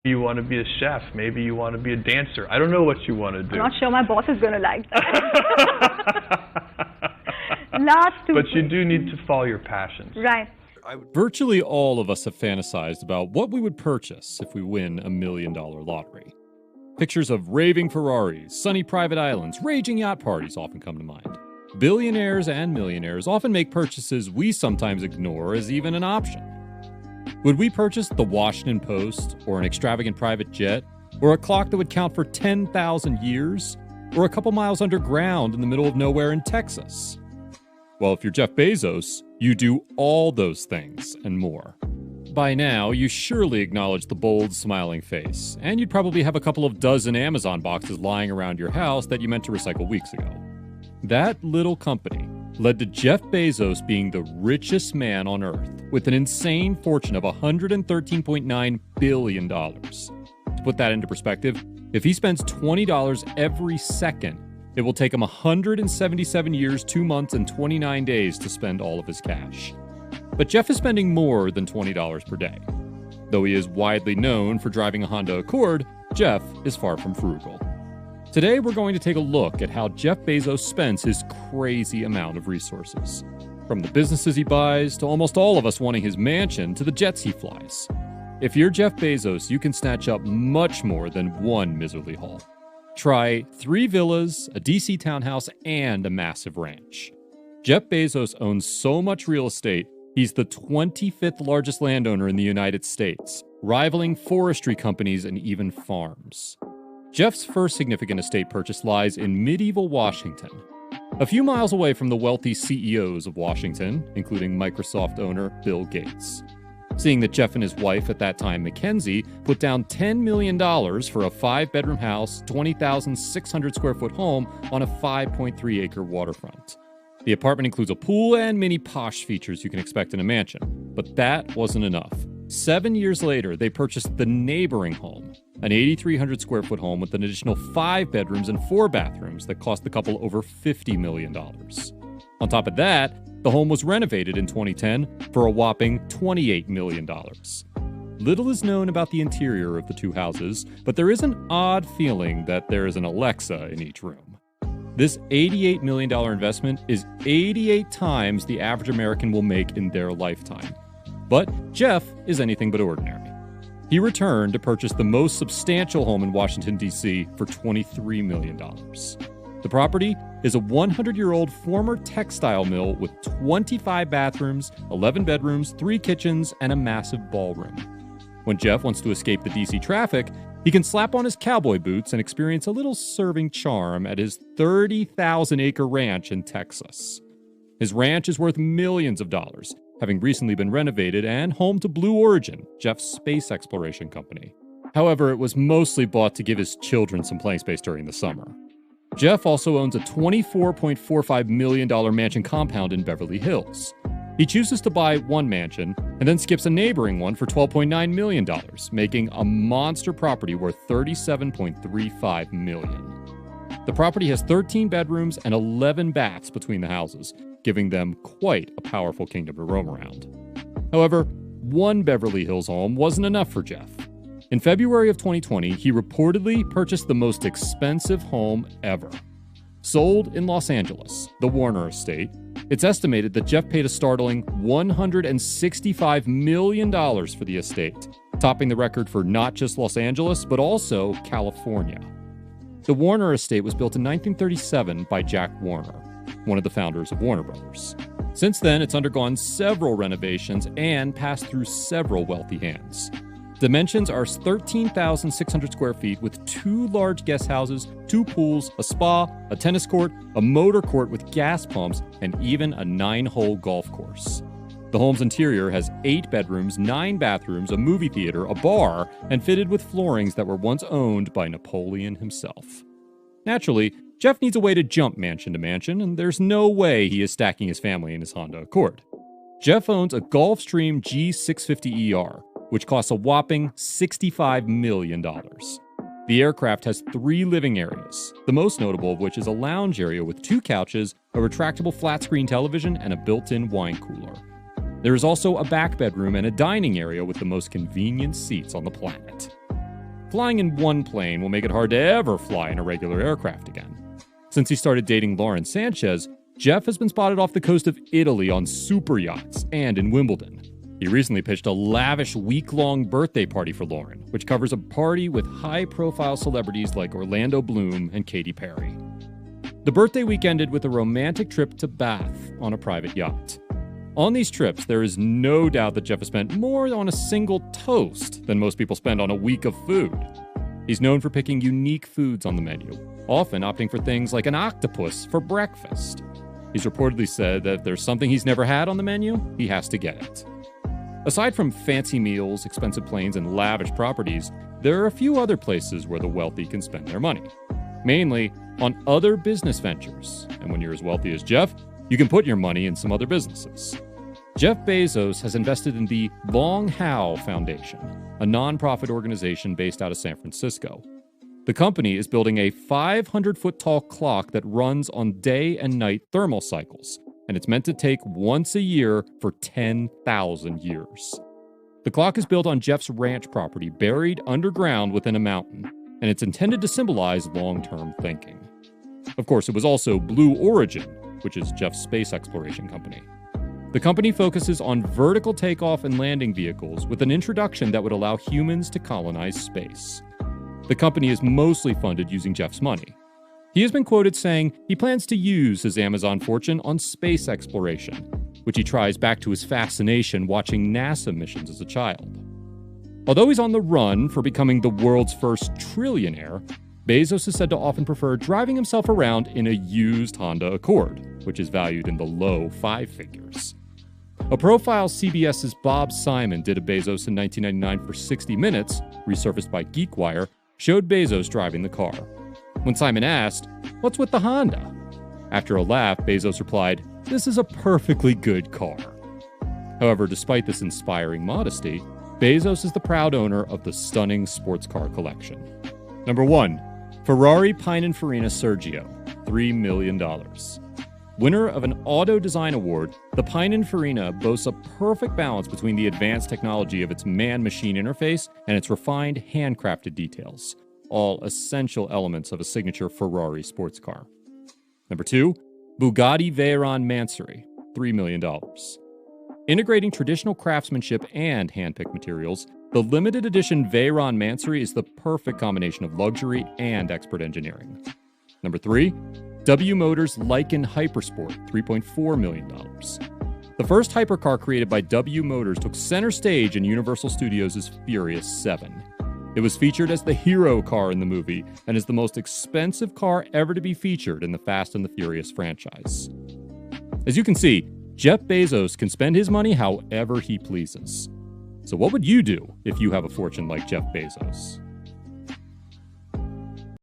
You want to be a chef. Maybe you want to be a dancer. I don't know what you want to do. I'm not sure my boss is going to like that. Last two. But you do need to follow your passions. Right. Virtually all of us have fantasized about what we would purchase if we win $1 million lottery. Pictures of raving Ferraris, sunny private islands, raging yacht parties often come to mind. Billionaires and millionaires often make purchases we sometimes ignore as even an option. Would we purchase the Washington Post, or an extravagant private jet, or a clock that would count for 10,000 years, or a couple miles underground in the middle of nowhere in Texas? Well, if you're Jeff Bezos, you do all those things and more. By now, you surely acknowledge the bold, smiling face, and you'd probably have a couple of dozen Amazon boxes lying around your house that you meant to recycle weeks ago. That little company led to Jeff Bezos being the richest man on Earth, with an insane fortune of $113.9 billion. To put that into perspective, if he spends $20 every second, it will take him 177 years, 2 months, and 29 days to spend all of his cash. But Jeff is spending more than $20 per day. Though he is widely known for driving a Honda Accord, Jeff is far from frugal. Today, we're going to take a look at how Jeff Bezos spends his crazy amount of resources. From the businesses he buys, to almost all of us wanting his mansion, to the jets he flies. If you're Jeff Bezos, you can snatch up much more than one miserly haul. Try 3 villas, a DC townhouse, and a massive ranch. Jeff Bezos owns so much real estate, he's the 25th largest landowner in the United States, rivaling forestry companies and even farms. Jeff's first significant estate purchase lies in medieval Washington, a few miles away from the wealthy CEOs of Washington, including Microsoft owner Bill Gates. Seeing that Jeff and his wife at that time, Mackenzie, put down $10 million for a 5-bedroom house, 20,600 square foot home on a 5.3-acre waterfront. The apartment includes a pool and many posh features you can expect in a mansion. But that wasn't enough. 7 years later, they purchased the neighboring home, an 8,300 square foot home with an additional 5 bedrooms and 4 bathrooms that cost the couple over $50 million. On top of that, the home was renovated in 2010 for a whopping $28 million. Little is known about the interior of the two houses, but there is an odd feeling that there is an Alexa in each room. This $88 million investment is 88 times the average American will make in their lifetime. But Jeff is anything but ordinary. He returned to purchase the most substantial home in Washington, D.C. for $23 million. The property is a 100-year-old former textile mill with 25 bathrooms, 11 bedrooms, 3 kitchens, and a massive ballroom. When Jeff wants to escape the D.C. traffic, he can slap on his cowboy boots and experience a little serving charm at his 30,000-acre ranch in Texas. His ranch is worth millions of dollars, having recently been renovated and home to Blue Origin, Jeff's space exploration company. However, it was mostly bought to give his children some playing space during the summer. Jeff also owns a $24.45 million mansion compound in Beverly Hills. He chooses to buy one mansion and then skips a neighboring one for $12.9 million, making a monster property worth $37.35 million. The property has 13 bedrooms and 11 baths between the houses, giving them quite a powerful kingdom to roam around. However, one Beverly Hills home wasn't enough for Jeff. In February of 2020, he reportedly purchased the most expensive home ever. Sold in Los Angeles, the Warner Estate, it's estimated that Jeff paid a startling $165 million for the estate, topping the record for not just Los Angeles, but also California. The Warner Estate was built in 1937 by Jack Warner, one of the founders of Warner Brothers. Since then, it's undergone several renovations and passed through several wealthy hands. Dimensions are 13,600 square feet with 2 large guest houses, 2 pools, a spa, a tennis court, a motor court with gas pumps, and even a 9-hole golf course. The home's interior has 8 bedrooms, 9 bathrooms, a movie theater, a bar, and fitted with floorings that were once owned by Napoleon himself. Naturally, Jeff needs a way to jump mansion to mansion, and there's no way he is stacking his family in his Honda Accord. Jeff owns a Gulfstream G650ER, which costs a whopping $65 million. The aircraft has 3 living areas, the most notable of which is a lounge area with 2 couches, a retractable flat-screen television, and a built-in wine cooler. There is also a back bedroom and a dining area with the most convenient seats on the planet. flying in one plane will make it hard to ever fly in a regular aircraft again. Since he started dating Lauren Sanchez, Jeff has been spotted off the coast of Italy on super yachts and in Wimbledon. He recently pitched a lavish week-long birthday party for Lauren, which covers a party with high-profile celebrities like Orlando Bloom and Katy Perry. The birthday week ended with a romantic trip to Bath on a private yacht. On these trips, there is no doubt that Jeff has spent more on a single toast than most people spend on a week of food. He's known for picking unique foods on the menu, often opting for things like an octopus for breakfast. He's reportedly said that if there's something he's never had on the menu, he has to get it. Aside from fancy meals, expensive planes, and lavish properties, there are a few other places where the wealthy can spend their money. Mainly on other business ventures. And when you're as wealthy as Jeff, you can put your money in some other businesses. Jeff Bezos has invested in the Long How Foundation, a nonprofit organization based out of San Francisco. The company is building a 500-foot-tall clock that runs on day and night thermal cycles, and it's meant to take once a year for 10,000 years. The clock is built on Jeff's ranch property, buried underground within a mountain, and it's intended to symbolize long-term thinking. Of course, it was also Blue Origin, which is Jeff's space exploration company. The company focuses on vertical takeoff and landing vehicles with an introduction that would allow humans to colonize space. The company is mostly funded using Jeff's money. He has been quoted saying he plans to use his Amazon fortune on space exploration, which he tries back to his fascination watching NASA missions as a child. Although he's on the run for becoming the world's first trillionaire, Bezos is said to often prefer driving himself around in a used Honda Accord, which is valued in the low five figures. A profile CBS's Bob Simon did of Bezos in 1999 for 60 Minutes, resurfaced by GeekWire, showed Bezos driving the car. When Simon asked, "What's with the Honda?" After a laugh, Bezos replied, "This is a perfectly good car." However, despite this inspiring modesty, Bezos is the proud owner of the stunning sports car collection. Number 1. Ferrari Pininfarina Sergio, $3 million. Winner of an Auto Design Award, the Pininfarina boasts a perfect balance between the advanced technology of its man-machine interface and its refined handcrafted details, all essential elements of a signature Ferrari sports car. Number 2, Bugatti Veyron Mansory, $3 million. Integrating traditional craftsmanship and hand-picked materials, the limited edition Veyron Mansory is the perfect combination of luxury and expert engineering. Number 3, W Motors Lykan Hypersport, $3.4 million. The first hypercar created by W Motors took center stage in Universal Studios' Furious 7. It was featured as the hero car in the movie and is the most expensive car ever to be featured in the Fast and the Furious franchise. As you can see, Jeff Bezos can spend his money however he pleases. So what would you do if you have a fortune like Jeff Bezos?